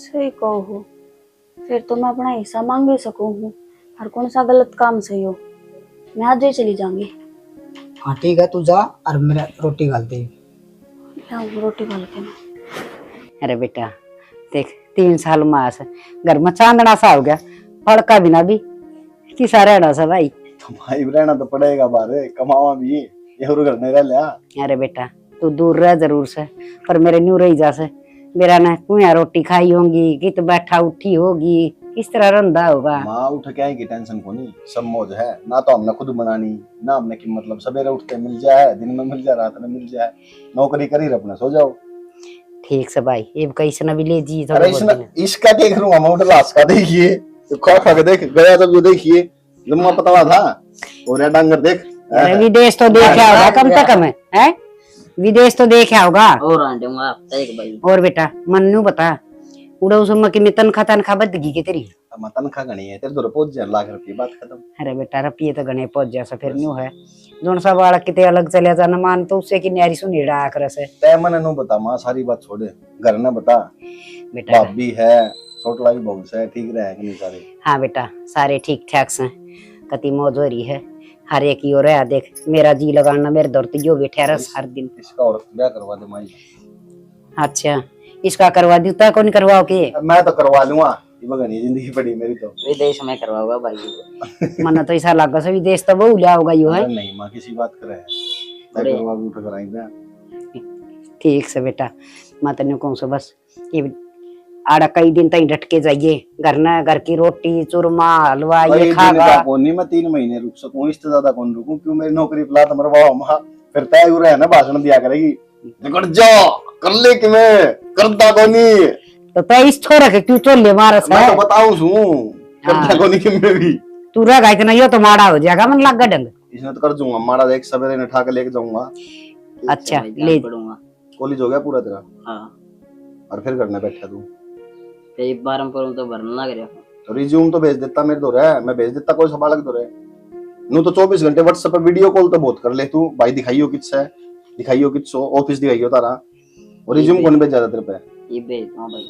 सही कहो हो, फिर तो मैं अपना हिस्सा मांग भी सकूं हूँ। और कौन सा गलत काम सही हो, मैं आज ही चली जाऊंगी। हाँ ठीक है, तू जा और मेरा रोटी गाल दे। रोटी डाल के ना। अरे बेटा देख 3 साल मास घर में चांदना सा हो गया, फड़का बिना भी किसा रहना सा भाई। तो भाई रहना तो पड़ेगा, बारे कमावा भी ये घर नहीं रह लिया। अरे बेटा तू दूर रह जरूर से, पर मेरे न्यू रही जा से मेरा ना कुया रोटी खाई होगी, कित बैठा उठी होगी, किस तरह रंधा होगा। माँ उठ के आएगी, टेंशन को नहीं, सब मौज है ना। तो हमने खुद बनानी ना, हमने की मतलब सवेरे उठते मिल जाए, दिन में मिल जाए, रात में मिल जाए, नौकरी करी अपना सो जाओ। ठीक से भाई ये कैसे ना भी ले जी। अरे इसका देख लूंगा मैं, लाश का देखिए खा खा के देख गया जब ये देखिए लम्बा पतला था और ये डांगर देख। विदेश तो देखा होगा कम से कम है, विदेश तो देखा होगा। और आंटे एक भाई और बेटा मन्नू बता उड़ा उस की में तनखा बदगी के तेरी तनखा गणी है तेरे, तो पहुंच जाए लाख रुपये, बात खत्म। अरे बेटा रुपये तो गणे पहुंच जा फिर न्यू है जोन सा बालक किते अलग चले जाना मान तो उससे की न्यारी सुनीड़ा आकर से तय मन नु बता मां, सारी बात छोड़े, घर ना बता। बेटा भाभी है, छोटला भी बहुत है, ठीक रहे कि नहीं सारे? हाँ बेटा सारे ठीक ठाक से, कति मौज हो रही है हर एक की। और है देख मेरा जी लगाना मेरे दौर तो जो बैठे रस हर दिन। इसका और ब्याह करवा दे माई। अच्छा इसका करवा दी तो कौन करवाओ के? मैं तो करवा लूंगा, ये बगनी जिंदगी पड़ी मेरी तो। विदेश में करवाऊंगा भाई। मन तो ऐसा लगा से विदेश तो बहु लिया होगा यो है। नहीं माँ किसी बात करे मैं करवा उठ कराएंगे। ठीक से बेटा मैं तेने कहूं से बस ये आड़ा कई दिन तक डट के जाइए, घर ना घर की रोटी चूरमा हलवा ये खागा। कौन नहीं मैं 3 महीने रुक सकूं, इससे ज्यादा कौन रुकूं, क्यों मेरी नौकरी पे लात मरवाओ मां, फिर तय हो रहा है ना, भाषण दिया करेगी निकट जाओ कर ले कि मैं करता कोनी तो तय इस छोरा के क्यों चोले मारस मैं है? तो बताऊं सू करता कोनी कि मैं भी तू रहा इतना यो तो माड़ा हो जाएगा मन लग डंग। इसने तो कर दूंगा मारा, देख सवेरे ने उठा के लेके जाऊंगा। अच्छा ले पढ़ूंगा। कॉलेज हो गया पूरा तेरा? हाँ और फिर करना बैठा तू एक बार हम तो भरना लग रहा तो रिज्यूम तो भेज देता मेरे दो रे, मैं भेज देता, कोई सवाल दो रे नू तो 24 घंटे व्हाट्सएप पे वीडियो कॉल तो बहुत कर ले तू भाई, दिखाइयो किससे दिखाइयो किसो ऑफिस दिखाइयो तारा, और रिज्यूम कौन भेज जाता तेरे पे? ये भेज दूंगा भाई,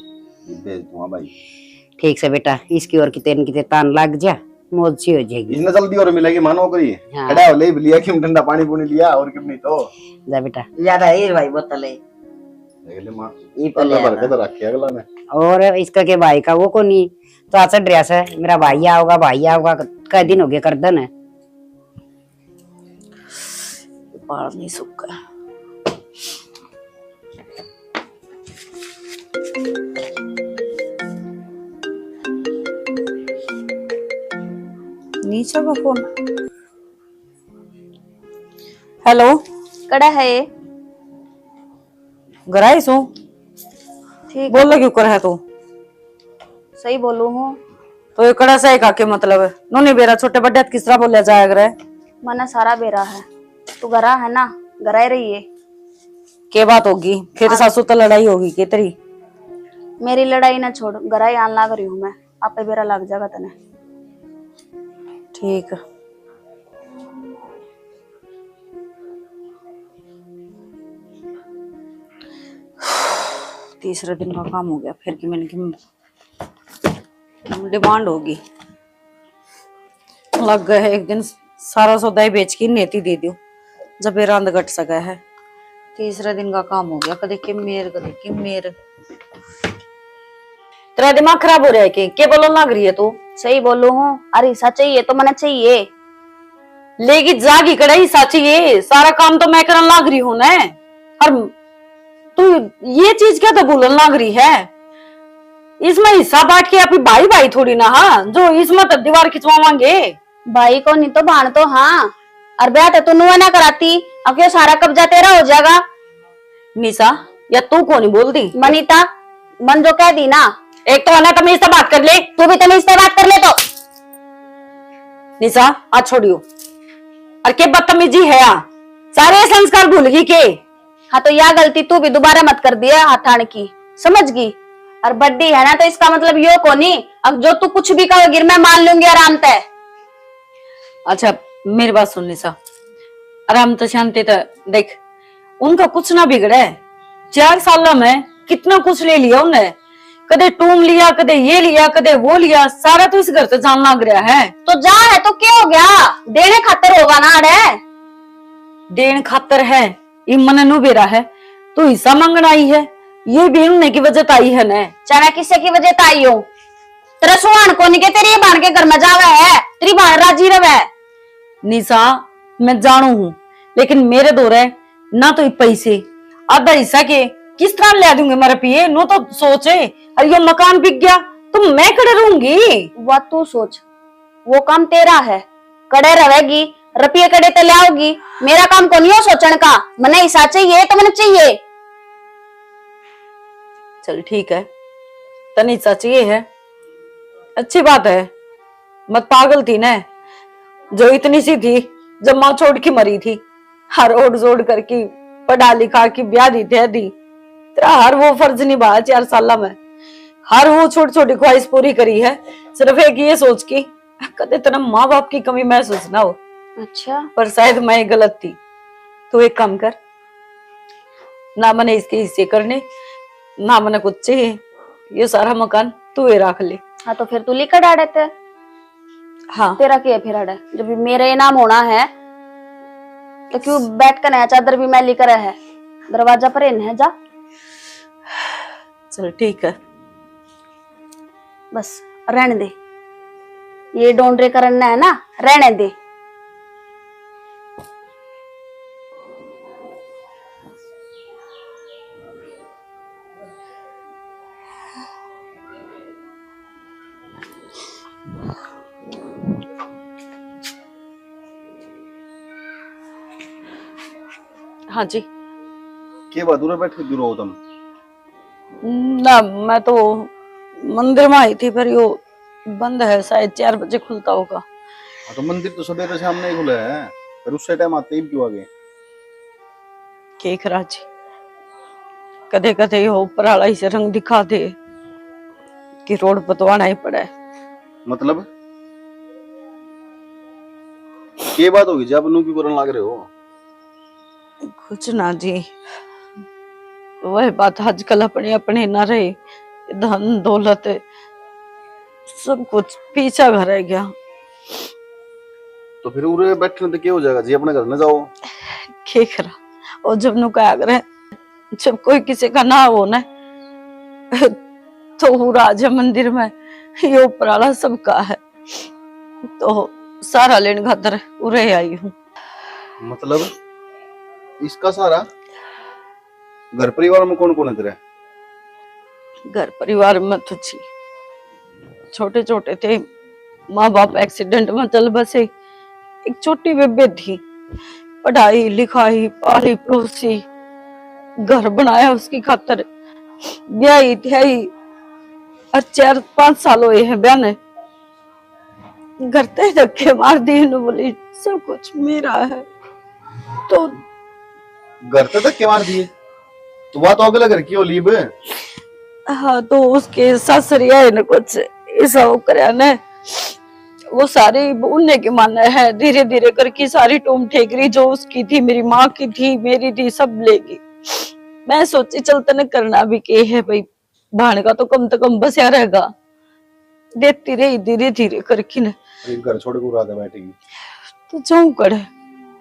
ये भेज दूंगा भाई। ठीक से बेटा इसकी और कितने तान लग जा मौज सी हो जाएगी। इसने जल्दी और मिलेगी मानो करी हाँ। खड़ा हो ले लिया कि ठंडा पानी पुनी लिया और क्यों नहीं तो जा बेटा ज्यादा है भाई बोतल है देख ले मां ये पल्ला पहले भर के तो रखे अगला ने। और इसका के भाई का वो को नहीं तो अच्छा ड्रेस है मेरा भाई आओगा कई दिन हो गए कर दन बाल नहीं सूखा। नीचे का फोन हेलो कड़ा है ये गराई सो ठीक बोल क्यों कर है तू? सही बोलू हूँ तो ये कड़ा सही का के मतलब है नोनी बेरा छोटे बड्डे किस तरह बोलिया जाएगा रे? मना सारा बेरा है, तू घरा है ना, घरा ही रही है। के बात होगी फिर सासू तो लड़ाई होगी के तेरी? मेरी लड़ाई ना छोड़, घरा ही आन लाग रही हूँ मैं, आपे बेरा लग जाएगा तने। ठीक है तीसरे दिन का काम हो गया फिर कि मैंने कि डिमांड होगी लग गए है एक दिन सारा सौदा ही बेच के नेती दे दियो जब ये रंद घट सका है। तीसरे दिन का काम हो गया कदे कि मेर तेरा दिमाग खराब हो रहा है कि क्या बोलने लग रही है तू? सही बोलू हूँ, अरे हिस्सा चाहिए तो मना चाहिए। लेगी जागी कड़ाई साची ये सारा काम तो मैं करने लग रही हूँ ना, और तू ये चीज क्या तो बोलने लग रही है? इसमें हिस्सा बांट के अपनी भाई भाई थोड़ी ना, हाँ जो इसमें तो दीवार खिंचवावांगे। भाई को नहीं तो भाण तो हाँ, और ब्याह तो नुआ ना कराती, अब क्यों सारा कब्जा तेरा हो जाएगा। निशा या तू कौन बोलती? मनीता मन जो कह दी ना, एक तो आना तमीज से बात कर ले, तू भी तमीज से बात कर ले तो। निशा आज छोड़ियो और के बदतमीजी है यहाँ, सारे संस्कार भूल गई के? हाँ तो यह गलती तू भी दोबारा मत कर दिया हाथ ठाण की, समझ गई? और बड्डी है ना तो इसका मतलब यो को नहीं, अब जो तू कुछ भी कहोगी मैं मान लूंगी आराम तय। अच्छा मेरी बात सुन निशा, आराम तो शांति तो देख, उनका कुछ ना बिगड़ा है, 4 सालों में कितना कुछ ले लिया उन्हें, कदे टूम लिया, कदे ये लिया, कदे वो लिया, सारा तो इस घर से जान लग रहा है। तो जा है तो क्या हो गया, देने खातर होगा ना अड़े। देन खातर है, ये मन नु बेरा है, तू हिस्सा मांगना आई है, ये भी उन्हें की वजह आई है न। चाहे किसे की वजह आई हो, तेरा सुहान को नहीं के तेरी बहन के घर में जावे है, तेरी बहन राजी रवे। निशा मैं जानू हूं, लेकिन मेरे दो रहे ना तो ये पैसे आधा हिस्सा के किस तरह ले दूंगे मेरे पिए, नो तो सोचे अरे ये मकान बिक गया तो मैं खड़े रहूंगी। वह तू सोच, वो काम तेरा है, कड़े रहेगी, रुपये कड़े ते ले आओगी, मेरा काम को नहीं हो सोचने का। मने हिस्सा चाहिए तो मैंने चाहिए। चल ठीक है, तनी सच ये है, अच्छी बात है, मत पागल थी ना जो इतनी सी थी जब माँ छोड़ के मरी थी, हर ओढ़ जोड़ करके पढ़ा लिखा की ब्याह दी दे दी, तेरा हर वो फर्ज निभाया 4 साल में, हर वो छोटी छोटी ख्वाहिश पूरी करी है, सिर्फ एक ये सोच की कदे तेरा माँ बाप की कमी महसूस ना हो। अच्छा, पर शायद मैं गलत थी, तो एक काम कर, ना मैंने इसके हिस्से करने, ना मैंने कुछ चाहिए, ये सारा मकान तू ही रख ले। हाँ तो फिर तू लेकर डाड़े थे। हाँ तेरा क्या है फिर अड़े, जब भी मेरे नाम होना है तो क्यों बैठ कर नया चादर भी मैं लेकर है, दरवाजा पर इन है जा। चल ठीक है, बस रहने दे, ये डोंडरे करना है ना, रहने दे। हाँ जी। के बहादुर बैठ के दूर हो तुम? ना मैं तो मंदिर में आई थी, पर यो बंद है, शायद 4 बजे खुलता होगा। हाँ तो मंदिर तो सवेरे सामने ही खुला है, पर उस टाइम आते ही क्यों आ गए? केक राजी कदे कदे हो पराला से रंग दिखा दे कि रोड पतवाना ही पड़ा है। मतलब के बात होगी जब नू क्यों करने लग रहे हो? कुछ ना जी, वह बात आजकल अपने अपने ना रहे, धन दौलत सब कुछ पीछा घर रह गया। तो फिर उरे बैठने तो क्या हो जाएगा जी, अपने घर में जाओ। खेखरा और जब नु का आग्रह, जब कोई किसी का ना हो ना तो वो राजा मंदिर में ये उपराला सबका है, तो सारा लेन खातर उरे आई हूँ। मतलब इसका सारा घर परिवार में कौन कौन है तेरे? घर परिवार में तो जी छोटे छोटे थे, माँ बाप एक्सीडेंट में चल बसे, एक छोटी बेबे थी, पढ़ाई लिखाई पाली पड़ोसी, घर बनाया उसकी खातर, ब्याही थी और 4-5 साल हुए हैं ब्याह ने, घर ते धक्के मार दिए, बोली सब कुछ मेरा है। तो घर तक धक्के मार दिए? तो वह तो अगला घर की ओलीब। हाँ तो उसके ससुरिया है न कुछ ऐसा हो कर न, वो सारी उन्ने के माना है, धीरे धीरे करके सारी टूम ठेकरी जो उसकी थी, मेरी माँ की थी, मेरी थी, सब लेगी। मैं सोची चलते न करना भी के है भाई, भाण का तो कम बसिया रहेगा, देती रही धीरे धीरे करके न। घर छोड़ के रात बैठेगी तो जाऊं करे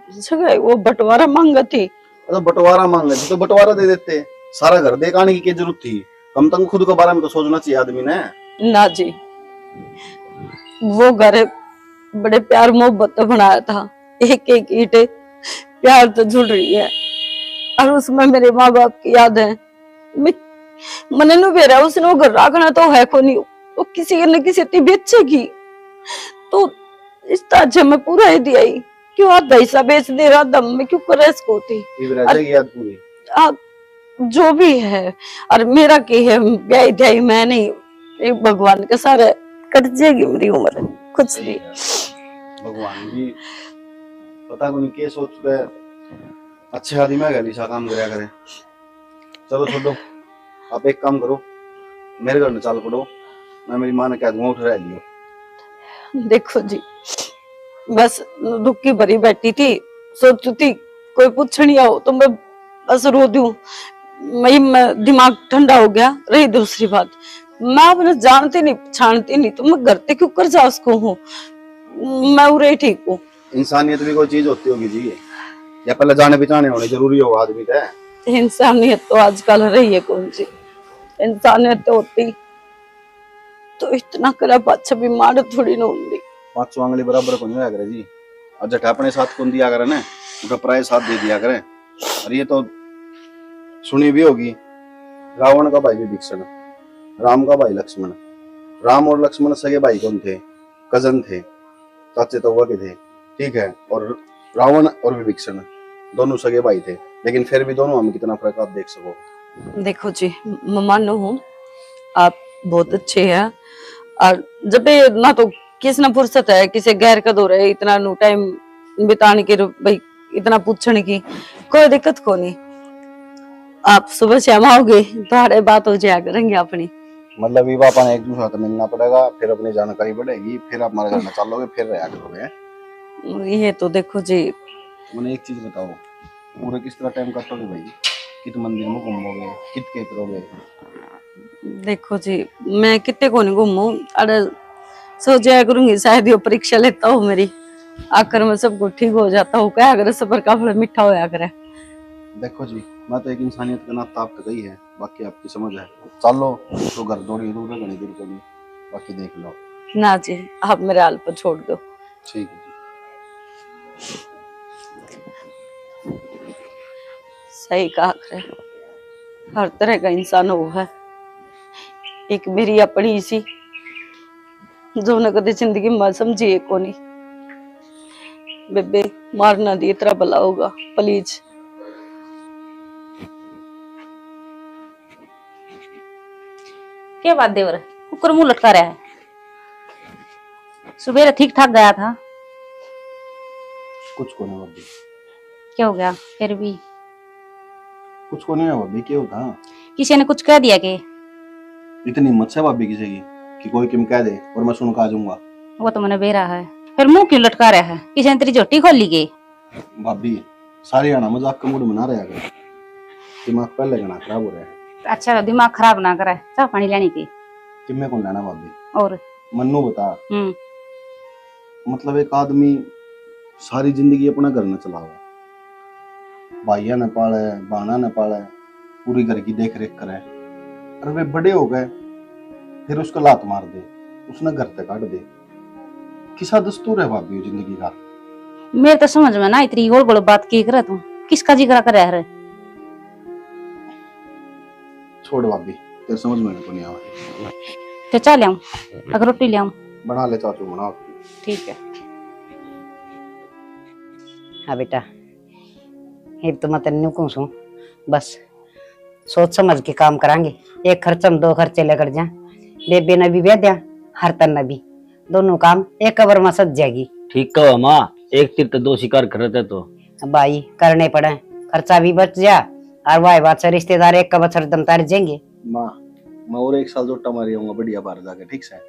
जगह वो बंटवारा मांगा थी। तो बंटवारा मांगे थी तो बंटवारा दे देते, सारा घर देखाने की क्या जरूरत थी? कम तक खुद के बारे में तो सोचना चाहिए आदमी ने। ना जी, वो घर बड़े प्यार मोहब्बत बनाया था, एक एक ईंट प्यार तो जुड़ रही है, और उसमें मेरे माँ बाप की याद है। मैंने नु बेरा उसने वो घर रखना तो है को नहीं, वो किसी न किसी ती बेचेगी, तो इस ताजे में पूरा ही दिया ही, क्यों आधा हिस्सा बेच दे रहा दम में, क्यों करे इसको थी याद पूरी जो भी है। और मेरा की है ब्याह ध्याई मैं नहीं, एक भगवान के सारे कट जाएगी मेरी उम्र, कुछ नहीं। भगवान भी पता नहीं क्या सोच पे अच्छे आदमी में गली सा काम करया करे। चलो छोड़ो, आप एक काम करो, मेरे घर में चाल पड़ो, मैं मेरी माँ ने कह दूंगा उठ रह लियो। देखो जी, बस दुखी भरी बैठी थी, सोचती थी कोई पूछनी आओ तो मैं बस रो दूं, मैं दिमाग ठंडा हो गया। रही दूसरी बात, मैं अपने जानती नहीं पहचानती नहीं तो मैं करते क्यों कर जा उसको हूँ। मैं उरे ठीक हूँ। इंसानियत भी कोई चीज होती होगी जी, या पहले जाने पहचाने होने जरूरी हो आदमी का। इंसानियत तो आजकल रही है कौन सी इंसानियत तो होती तो इतना करा पाछा भी मार थोड़ी ना होंगी। 500 आंगली बराबर को नहीं होया करे जी। और जट अपने साथ कौन दिया करे ना, उनका प्राय साथ दे दिया करे। और ये तो सुनी भी होगी, रावण का भाई विभीषण, राम का भाई लक्ष्मण। राम और लक्ष्मण सगे भाई कौन थे? कजन थे, चाचे तो के थे, ठीक है। और रावण और विभीषण दोनों सगे भाई थे, लेकिन फिर भी दोनों में कितना फर्क आप देख सको। देखो जी मैं मानो हूँ आप बहुत अच्छे हैं, और जब भी ना तो किस ना फुर्सत है किसी गैर का दौर है इतना नु टाइम बिताने की, भाई इतना पूछने की कोई दिक्कत को नहीं। आप सुबह शाम आओगे तो बात हो जाया करेंगे अपनी। मतलब ये पापा ने एक दूसरे से मिलना पड़ेगा, फिर अपनी जानकारी बढ़ेगी, फिर आप हमारे घर में चलोगे, फिर रहा करोगे। ये तो देखो जी मैंने एक चीज बताओ, पूरे किस तरह टाइम काटोगे भाई? कित मंदिर में घूमोगे, कित के करोगे? देखो जी मैं कितने को नहीं घूमू, अरे सोच जाया करूंगी शायद ये परीक्षा लेता हूँ मेरी, आकर मैं सबको ठीक हो जाता हूँ क्या अगर सफर का फल मीठा होया करे। देखो जी मैं तो एक इंसानियत का नाता आपका गई है, बाकी आपकी समझ है। चलो तो घर दौड़ी दूर है, घनी दूर को भी, बाकी देख लो। ना जी आप मेरे हाल पर छोड़ दो। ठीक है जी। सही कहा करे, हर तरह का इंसान वो है। एक मेरी अपनी सी जो न कदे जिंदगी में समझी को नहीं। बेबे मारना दी इतना भला होगा प्लीज। क्या बात देवर, कुकर मुंह लटका रहा है? सुबह ठीक ठाक गया था। कुछ को नहीं भाभी, क्या हो गया फिर भी? कुछ को नहीं है भाभी, क्या होता? किसी ने कुछ कह दिया कि? इतनी हिम्मत है भाभी किसी की कि कोई किम कह दे और मैं सुन के आ जाऊंगा? वो तो मैंने बेरा है, फिर मुंह क्यों लटका रहा है? किसी ने तेरी झोटी खोल ली के? भाभी सारी आना मजाक का मूड बना रहा है, दिमाग पहले गना खराब हो रहा है। अच्छा दिमाग खराब ना करे, चाह पानी लेने की। किम्मे कौन लेना भाभी? और मन्नू बता, मतलब एक आदमी सारी जिंदगी अपना घर न चलावे, भाइया न पाले, बाना न पाले, पूरी घर की देख रेख करे, और वे बड़े हो गए फिर उसको लात मार दे, उसने घर से काट दे। किसा दस्तूर है भाभी जिंदगी का? मेरे तो समझ में ना इतनी गोल गोल बात की करे, तू किसका जिक्र कर रहा है? छोड़ भाभी, तेरे समझ में नहीं आवा। तो चाह ले आऊं, अगर रोटी ले आऊं? बना ले चाचू, बनाओ। ठीक है। हाँ बेटा, ये तो मैं तेन कहूँ बस सोच समझ के काम करांगे। एक खर्च में 2 खर्चे लेकर जा, बेबे ने भी ब्याह दिया, हर तन ने भी, दोनों काम एक कबर में सज जाएगी। ठीक कहो माँ, एक तीर तो 2 शिकार करते तो भाई करने पड़े, खर्चा भी बच जा, और वाह बात से रिश्तेदार एक का बछर दम तार जाएंगे। माँ मैं और 1 साल जोटा मारी आऊंगा बढ़िया बाहर जाके, ठीक है?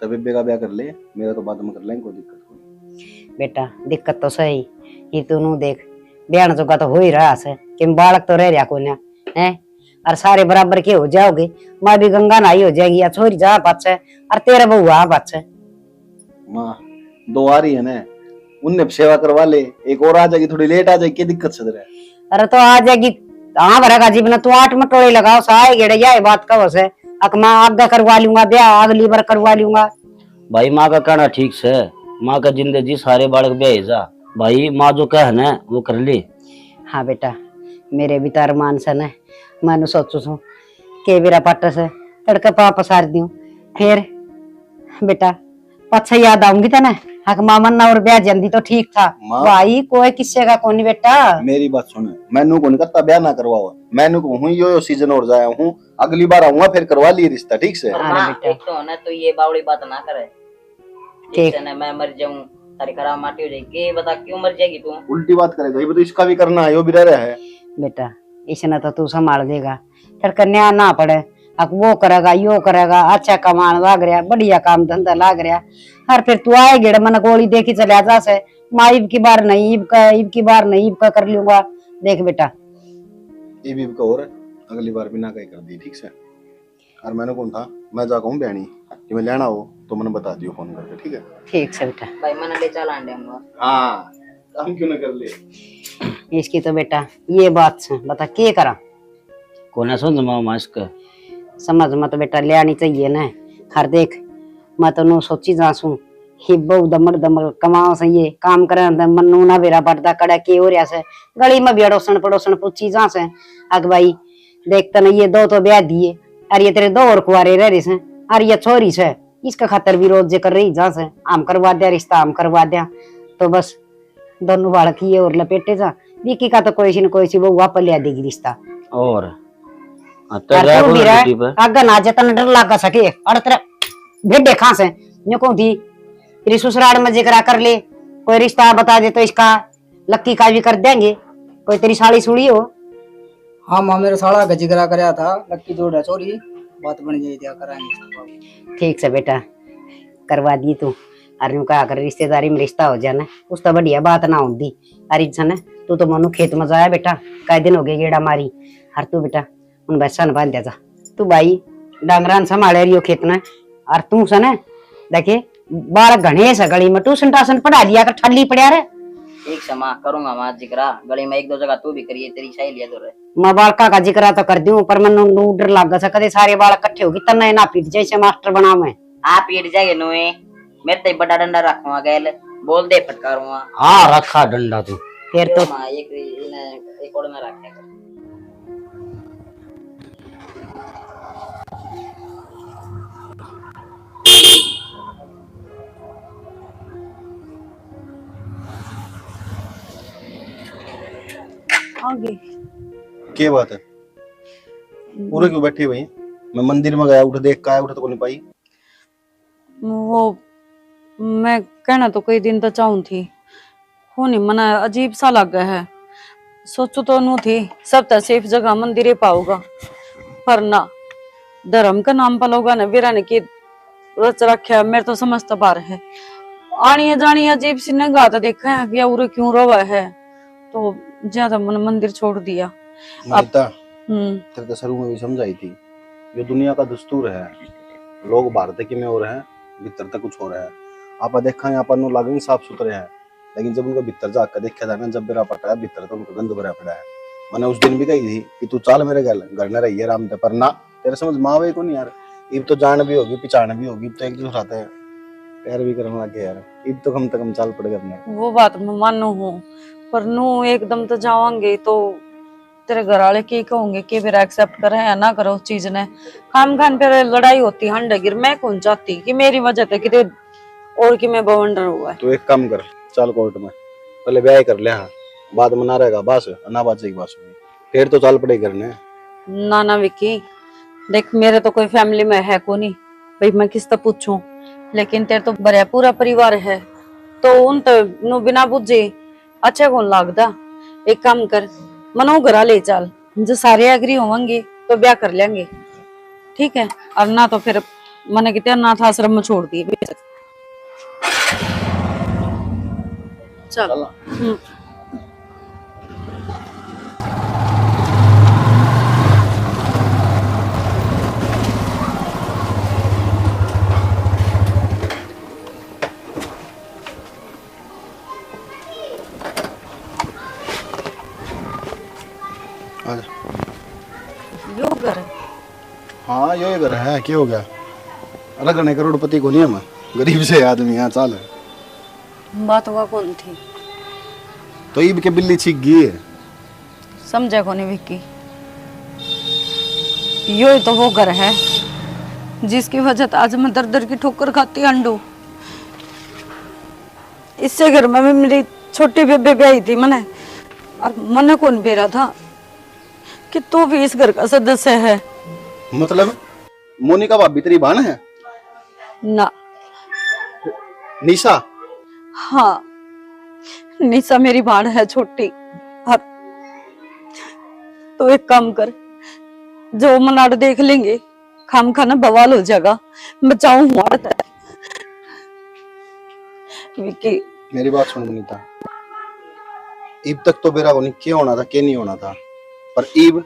तब बेबे का ब्याह कर ले, मेरा तो बाद में कर लेंगे, कोई दिक्कत नहीं। बेटा दिक्कत तो सही, ये तू देख ब्याह जोगा तो हो ही रहा है कि बालक तो रह रहा को ना है, और सारे बराबर के हो जाओगे। माँ भी गंगा नहाई हो जाएगी, या छोरी जा पाछ है, और तेरा बहू आ पाछ है। माँ 2 आ रही है ना, उनने सेवा करवा ले, एक और आ जाएगी, थोड़ी लेट आ जाएगी, क्या दिक्कत से है? अरे तो आ जाएगी, हाँ भरेगा जीवन, तू 8 मटोले लगाओ साए गेड़े जाए बात का वैसे अक माँ आगे करवा लूंगा ब्याह, अगली बार करवा लूंगा। भाई माँ का कहना ठीक से, माँ का जिंदगी सारे बालक ब्याह जा, भाई माँ जो कह ना वो कर ली। हाँ बेटा मेरे भी तार मान सन है, मैं सोचू छू के बेरा पट से तड़के पाप सार दियो, फिर बेटा पछा याद आऊंगी तना हक मामन ना और ब्याह जल्दी तो ठीक था। भाई कोई किस्से का कौन बेटा, मेरी बात सुन, मैनू कौन करता ब्याह ना करवाओ, मैनू को हूं यो सीजन और जाया हूं, अगली बार आऊंगा फिर करवा लिए रिश्ता, ठीक से? एक तो ना तो ये बावड़ी बात ना करे, ठीक है ना? मैं मर जाऊं, सारी खराब माटी हो जाएगी, बता क्यों मर जाएगी तू? उल्टी बात करेगा, ये तो इसका भी करना है, यो भी रह रहा है। बेटा इसने तो तू संभाल देगा, फिर कन्या ना पड़े, अब वो करेगा यो करेगा, अच्छा कमान लाग रहा, बढ़िया काम धंधा लाग रहा, हर फिर तू आए गेड़ मन गोली देखी चले जा से माँ ईब की बार नहीं, ईब की बार नहीं, ईब का कर लूंगा। देख बेटा ये भी और अगली बार भी ना कहीं कर दी, ठीक से? और मैंने कौन था मैं जा कहूँ बहनी कि मैं लेना हो तो मैंने बता दियो फोन करके, ठीक है? ठीक से बेटा। भाई मैंने ले चला अंडे हम। हाँ काम क्यों ना कर ले। इसकी तो बेटा ये बात से बता के करा कोने सुन जमा मास्क समझ में तो बेटा ले आनी चाहिए ना। हर देख मैं तो नु सोची जासू ही बहु दमड़ दमड़ कमाओ से ये काम करे मनु ना बेरा पड़ता कड़ा के हो रहा से गली में भी अड़ोसन पड़ोसन पूछी जा से अग भाई देखते ना ये दो तो ब्याह दिए और ये तेरे दो और कुआरे रह रही से और ये छोरी से इसका खातर भी रोज जे कर रही जा से आम करवा दिया रिश्ता आम करवा दिया तो बस दोनों बालक ये और लपेटे जा विकी का तो कोई सी न कोई सी बहु वापस ले देगी रिश्ता और आगे ना जतन डर लगा सके और तेरा भेड़े कहां से न्यू कौन थी तेरी ससुराल में जिक्र कर ले कोई रिश्ता बता दे तो इसका लक्की का भी कर देंगे कोई तेरी साड़ी सुड़ी हो। हाँ माँ मेरा साड़ा का जिक्र कराया था लक्की जोड़ है चोरी बात बन जाए दिया कराएंगे। ठीक से बेटा करवा दी तू अरे यूं कहा कर रिश्तेदारी में रिश्ता हो जाना उस तो बढ़िया बात ना होती। अरे इंसान तू तो मनु खेत में जाया बेटा कई दिन हो गए गेड़ा मारी हर तू बेटा उन भैंसा न बांध जा तू भाई डांगरान संभाले रही हो खेत में और तू सने देखे बालक घने से गली में ट्यूशन टाशन पढ़ा दिया कर ठल्ली पड़ा रे। ठीक से माँ करूंगा माँ जिक्रा गली में एक दो जगह तू भी करिए तेरी सहेलियां तो रहे। मैं बालका का जिक्र तो कर दूं पर मन डर लग सकते सारे बालक इकट्ठे होगी तना ना पीट जैसे मास्टर बना मैं आप पीट जाएंगे नुए मेरे तो बड़ा डंडा रखूंगा गैल बोल दे फटकारूंगा। हाँ रखा डंडा तू फिर तो माँ एक और में रखेगा। आगे क्या बात है पूरे क्यों बैठी भाई? मैं मंदिर में गया उठ देख का उठ तो नहीं पाई। वो मैं कहना तो कई दिन तो चाहूं थी हो नहीं मना अजीब सा लग गया है सोचो तो नू थी सब तो सेफ जगह मंदिर ही पाऊंगा पर ना धर्म का नाम पलोगा ना वीरा ने की रच रखा मेरे तो समझता बार है आनी जानी अजीब सी नगाह तो देखा है कि उरे क्यों रोवा है तो ज्यादा मन मंदिर छोड़ दिया। माता तेरे तो शुरू में भी समझाई थी ये दुनिया का दस्तूर है लोग भारत की में हो रहे हैं भीतर तक कुछ हो रहा है आप देखा यहाँ पर लगेंगे साफ सुथरे हैं लेकिन जब उनका भीतर जाकर देखा था ना जब मेरा पटा है भीतर तो उनका गंद भरा पड़ा है। मैंने उस दिन भी कही थी कि तू चाल मेरे घर न रही है राम ते पर ना तेरे समझ माँ वे को नहीं यार इब तो जान भी होगी पिछाण भी होगी तो एक दूसरे आते हैं प्यार भी करने लगे यार इब तो कम से कम चाल पड़ करना वो बात मैं मानू हूँ पर नू एकदम तो जावांगे तो तेरे घर वाले की कहोगे कि मेरा एक्सेप्ट करे या ना करो उस चीज ने खाम खान पे लड़ाई होती हंड गिर मैं कौन चाहती कि मेरी वजह से कि और कि मैं बवंडर हुआ है। तो एक काम कर चल कोर्ट में पहले ब्याह कर ले हाँ बाद में ना रहेगा बस ना बात की बस फिर तो चाल पड़े करने। ना ना विक्की देख मेरे तो कोई फैमिली में है को नहीं भाई मैं किस तरह पूछूं लेकिन तेरे तो बड़ा पूरा परिवार है तो उन तो नु बिना बुझे अच्छा कौन लगता। एक काम कर मनो घरा ले चल जो सारे एग्री होंगे तो ब्याह कर लेंगे ठीक है और ना तो फिर मैंने कितने अनाथ आश्रम में छोड़ दिए चल। यो घर है। हाँ यो घर है क्या हो गया अलग नहीं करोड़पति को नहीं हम गरीब से आदमी यहाँ चाल बात हुआ कौन थी तो ईब के बिल्ली छिक गई है समझे को नहीं विक्की यो ही तो वो घर है जिसकी वजह से आज मैं दर दर की ठोकर खाती अंडू। इससे घर में भी मेरी छोटी बेबे ब्याही थी मैंने और मने कौन बेरा था कि तू भी इस घर का सदस्य है। मतलब मोनिका भाभी तेरी बहन है ना निशा? हाँ निशा मेरी बहन है छोटी और तो एक काम कर जो मनाड़ देख लेंगे खाम खाना बवाल हो जाएगा बचाऊं हुआ विक्की। मेरी बात सुन बनीता ईब तक तो बेरा को नहीं क्या होना था क्या नहीं होना था पर ईब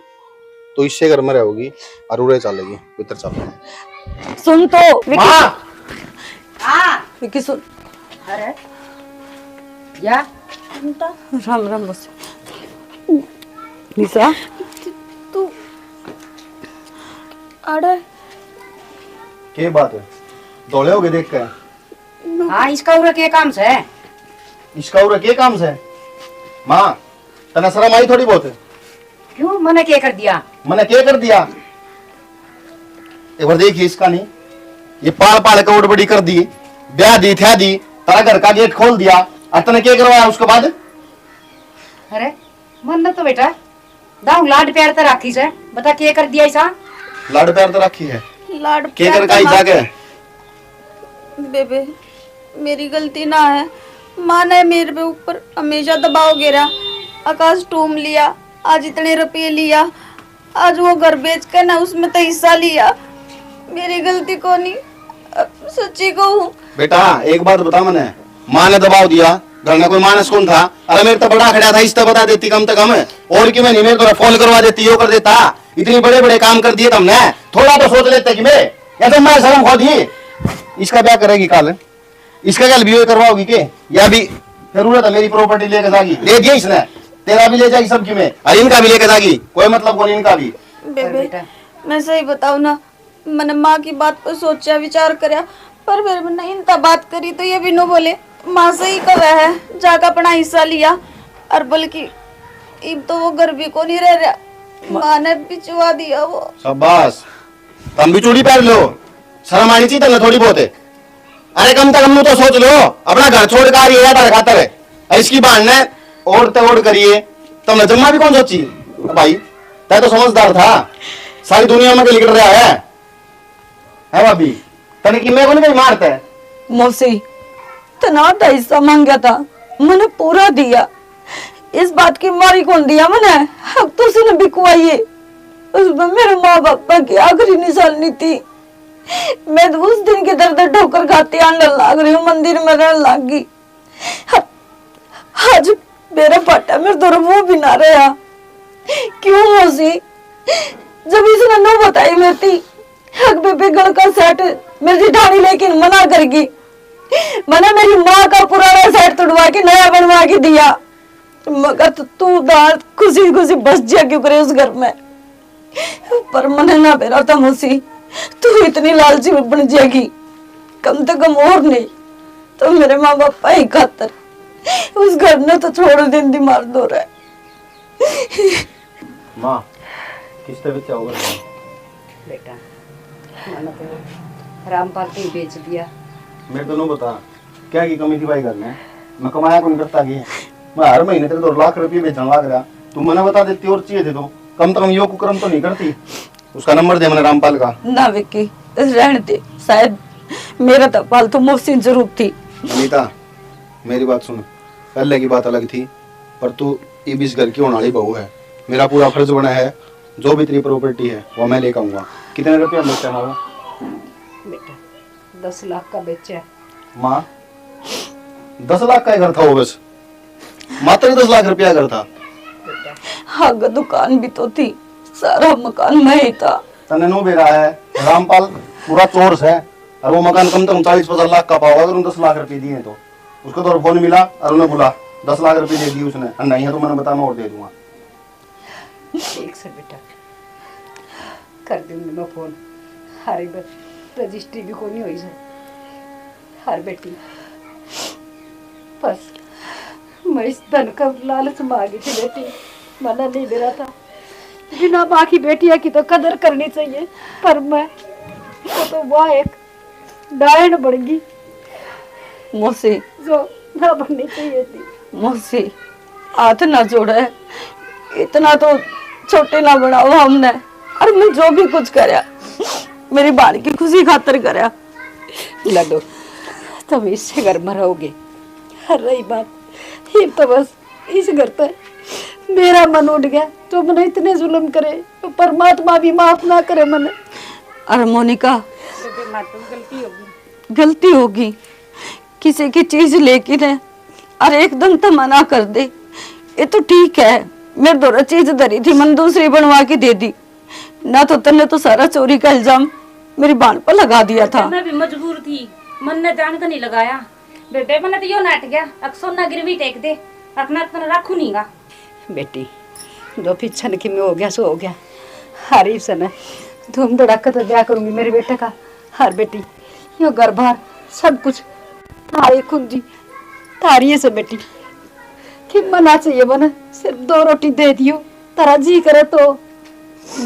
तो इससे घर में रहोगी और उड़े चलेगी भीतर चलो। सुन तो विकी, माँ विकी सुन। अरे या राम राम बस निशा, तू अरे क्या बात है, दौड़े होगे देख कर? हाँ इसका उरा के काम से है। इसका उरा क्या काम से? माँ तना शर्म आई थोड़ी बहुत? क्यों मैंने क्या कर दिया? मैंने क्या कर दिया? एक बार देखिए इसका नहीं, ये पाल पाल के उड़ बड़ी कर दी, ब्याह दी थ्या दी, तारा घर का गेट खोल दिया और तने क्या करवाया उसके बाद? अरे मन तो बेटा दाऊ लाड प्यार तो राखी से, बता क्या कर दिया ऐसा? लाड प्यार तो रखी है, लाड क्या प्यार कर का जाके? बेबे मेरी गलती ना है, माँ ने मेरे पे ऊपर हमेशा दबाव गिरा, आकाश टूम लिया, आज इतने रुपये लिया, आज वो घर बेच कर ना उसमें तो हिस्सा लिया, मेरी गलती को नहीं, सच्ची कहूँ। बेटा एक बात बता, मैंने माँ ने दबाव दिया, घर में कोई मानस कौन था? अरे मेरे तो बड़ा खड़ा था, इस तो बता देती कम से कम, और क्यों मैं नहीं, मेरे को फोन करवा देती, यो कर देता, इतने बड़े बड़े काम कर दिए तुमने, थोड़ा तो सोच लेते कि मैं, या तो मैं शर्म खो दी। इसका क्या करेगी काल? इसका क्या भी करवाओगी के? या भी जरूरत है मेरी प्रॉपर्टी लेके जाएगी, ले दिया इसने, तेरा भी ले जाएगी सबकी में, और इनका भी लेके जाएगी, कोई मतलब कौन इनका भी। बेबे मैं सही बताऊँ ना, मैंने माँ की बात पर सोचा विचार करया, पर फिर मैंने इनका बात करी तो ये भी न बोले, माँ सही कर रहा है, जाकर अपना हिस्सा लिया, और बल्कि अब तो वो घर भी को नहीं रह रहा, माँ ने बिचवा दिया वो। शाबाश, तुम भी चूड़ी पहन लो, शर्म आनी चाहिए तुम्हें थोड़ी बहुत है। अरे कम से कम तो सोच लो, अपना घर छोड़ कर ये याद खातर है, इसकी बहन ने और तो और करिए, तुमने जम्मा भी कौन सोची? भाई तय तो समझदार था, सारी दुनिया में लिख रहा है भाभी, तने कि मैं को नहीं मारता है। मौसी तना था हिस्सा मांगा था, मैंने पूरा दिया, इस बात की मारी कौन दिया मैंने? अब तो उसने बिकवाइए, उसमें मेरे माँ बापा की आखिरी निशानी थी, मैं तो उस दिन के दर्द ठोकर खाती आंडल लाग रही हूँ, मंदिर में रहने लग गई, आज मेरा पाटा मेरे दो वो भी ना रहा। क्यों मौसी? जब इसने नो बताई मेरी हक बेबे गल का सेट मेरी जिठानी लेकिन मना करगी, मैंने मेरी माँ का पुराना सेट तोड़वा के नया बनवा के दिया, मगर तू दाल खुशी खुशी बस जा क्यों करे उस घर में? पर मैंने ना बेरा था मौसी, तू इतनी लालची बन जाएगी, कम से कम और नहीं तो मेरे माँ बापा ही खातर उस घर ने तो छोड़ दिन दी मार दो रहा है। माँ किस तरह क्या होगा? बेटा मैंने तो रामपाल को बेच दिया। मेरे तो नहीं बता क्या की कमी थी भाई घर में, मैं कमाया कौन करता की, मैं हर महीने तेरे 2 लाख रुपये बेचने लग रहा, तू मैंने बता देती और चाहिए थे तो कम से कम यो कुकर्म तो नहीं करती। उसका नंबर दे मैंने रामपाल का। ना विक्की रहने दे, शायद मेरा तो पालतू मुफ्त जरूर थी। अनीता मेरी बात सुन, पहले की बात अलग थी, पर तू ये 20 घर की होने वाली बहू है, मेरा पूरा फर्ज बना है, जो भी तेरी प्रॉपर्टी है वो मैं लेकर आऊंगा। कितने रुपया बेचा है वो? बेटा 10 लाख का बेचा। माँ 10 लाख का घर था वो, बस मात्र 10 लाख रुपया घर था। हाँ दुकान भी तो थी, सारा मकान मैं ही था। तने नो बेरा है, रामपाल पूरा चोर है, और वो मकान कम से कम 40-50 लाख का पाओगा, अगर 10 लाख रुपए दिए तो। उसको तो फोन मिला और उन्हें बोला 10 लाख रुपए दे दिए उसने, और नहीं है तो मैंने बता मैं और दे दूंगा। ठीक से बेटा कर दूंगी मैं फोन, हरी रजिस्ट्री भी कोनी हुई से हर बेटी, बस मैं इस धन का लालच मांगी थी बेटी, मना नहीं दे रहा था, बिना बाकी बेटियां की तो कदर करनी चाहिए, पर मैं वो तो वह एक डायन बन गई मौसी, जो ना बननी चाहिए थी। मौसी हाथ ना जोड़े, इतना तो छोटे ना बनाओ हमने, और मैं जो भी कुछ करया मेरी बाल की खुशी खातर करया। लड्डू तुम इससे घर में रहोगे, हर रही बात ये तो बस इस घर पे मेरा मन उठ गया, तो मैंने इतने जुल्म करे तो परमात्मा भी माफ ना करे मैंने। अरे मोनिका गलती होगी, गलती होगी, किसी की चीज लेके ने और एकदम तो मना कर दे, ये तो ठीक है, मेरे दोनों चीज धरी थी, मैंने दूसरी बनवा के दे दी, ना तो तन्ने तो सारा चोरी का इल्जाम मेरी बाण पर लगा दिया था। मैं भी मजबूर थी, मन ने जान का नहीं लगाया। बेबे मैंने तो यो नाट गया, सोना गिरवी टेक दे, अपना तो रखू नहींगा। बेटी दो पिछन की में हो गया सो हो गया। हरी सन धूम धड़ाका तो ब्याह करूंगी मेरे बेटे का। हर बेटी यो घर बार सब कुछ थारी कुंजी थारी से बेटी कि मना चाहिए बना सिर्फ 2 रोटी दे दियो तारा जी करे तो।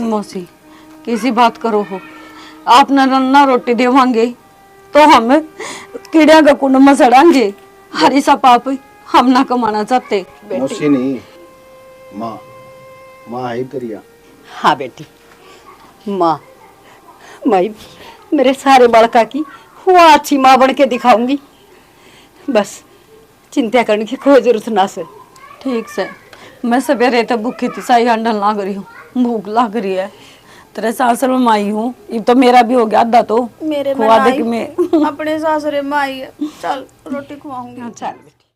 मौसी किसी बात करो हो, आप ना रोटी देवांगे तो हम कीड़िया का कुंड में सड़ांगे। हरी सा पाप हम ना कमाना चाहते। मौसी नहीं, माँ माँ है तेरिया। हाँ बेटी माँ मैं मेरे सारे बालका की हुआ अच्छी माँ बन के दिखाऊंगी। बस चिंता करने की कोई जरूरत ना से। ठीक से मैं सवेरे तो भूखी थी, साई अंडल लाग रही हूँ, भूख लग रही है। तेरे सासर में माई हूँ, ये तो मेरा भी हो गया आधा तो मेरे में खुआ दे नाई, कि मैं अपने सासरे में आई है। चल रोटी खुआऊंगी। चल बेटी।